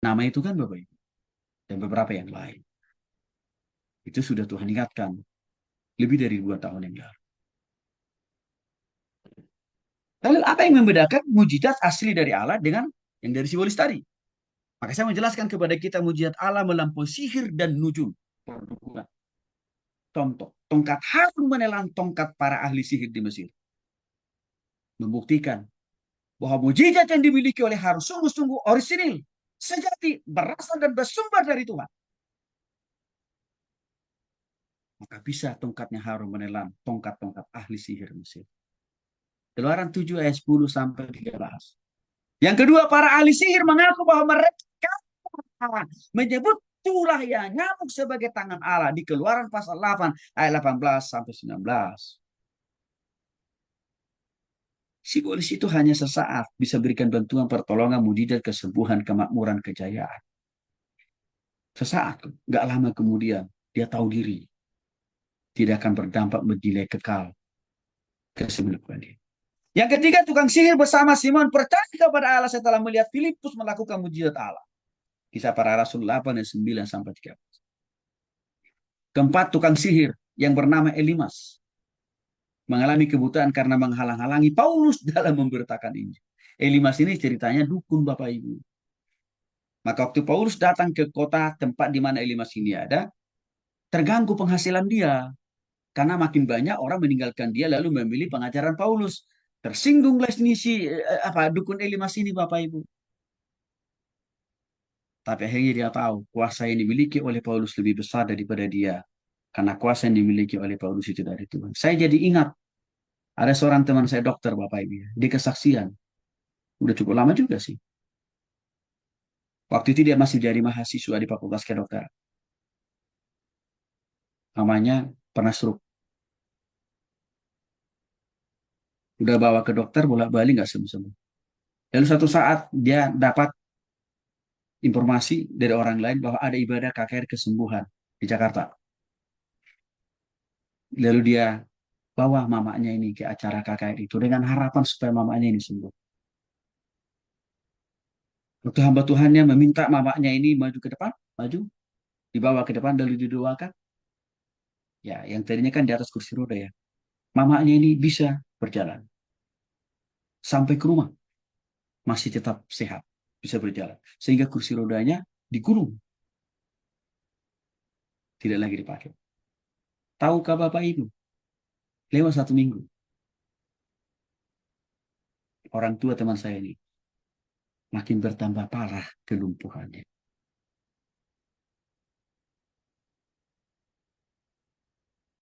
Nama itu kan Bapak Ibu. Dan beberapa yang lain. Itu sudah Tuhan ingatkan. Lebih dari 2 tahun yang lalu. Lalu apa yang membedakan mujizat asli dari Allah dengan yang dari simbolis tadi? Maka saya menjelaskan kepada kita mujizat Allah melampaui sihir dan nujum. Contoh, tongkat Harun menelan tongkat para ahli sihir di Mesir. Membuktikan bahwa mujizat yang dimiliki oleh Harun sungguh-sungguh orisinil, sejati, berasal dan bersumber dari Tuhan. Maka bisa tongkatnya Harun menelan tongkat-tongkat ahli sihir Mesir. Keluaran 7 ayat 10 sampai 13. Yang kedua, para ahli sihir mengaku bahwa mereka menyebut tulah ya nyamuk sebagai tangan Allah di Keluaran pasal 8 ayat 18 sampai 19. Simbolis itu hanya sesaat bisa berikan bantuan pertolongan mujizat kesembuhan kemakmuran kejayaan. Sesaat, nggak lama kemudian dia tahu diri tidak akan berdampak menjadi kekal kesembuhan dia. Yang ketiga, tukang sihir bersama Simon percaya kepada Allah setelah melihat Filipus melakukan mujizat Allah. Kisah para Rasul 8 dan 9 sampai 13. Keempat, tukang sihir yang bernama Elimas mengalami kebutaan karena menghalang-halangi Paulus dalam memberitakan Injil. Elimas ini ceritanya dukun Bapak Ibu. Maka waktu Paulus datang ke kota tempat di mana Elimas ini ada, terganggu penghasilan dia. Karena makin banyak orang meninggalkan dia lalu memilih pengajaran Paulus. Tersinggunglah ini si dukun Elimas ini Bapak Ibu. Tapi akhirnya dia tahu kuasa yang dimiliki oleh Paulus lebih besar daripada dia. Karena kuasa yang dimiliki oleh Paulus itu dari Tuhan. Saya jadi ingat ada seorang teman saya dokter Bapak Ibu ya. Di kesaksian. Udah cukup lama juga sih. Waktu itu dia masih jadi mahasiswa di Fakultas Kedokteran. Namanya pernah stroke. Udah bawa ke dokter bolak-balik nggak sembuh-sembuh. Lalu satu saat dia dapat informasi dari orang lain bahwa ada ibadah KKR kesembuhan di Jakarta. Lalu dia bawa mamanya ini ke acara KKR itu dengan harapan supaya mamanya ini sembuh. Waktu hamba Tuhannya meminta mamanya ini maju ke depan, maju, dibawa ke depan lalu didoakan. Ya, yang tadinya kan di atas kursi roda ya. Mamanya ini bisa berjalan sampai ke rumah, masih tetap sehat, bisa berjalan. Sehingga kursi rodanya digulung, tidak lagi dipakai. Tahukah Bapak Ibu, lewat 1 minggu, orang tua teman saya ini makin bertambah parah kelumpuhannya.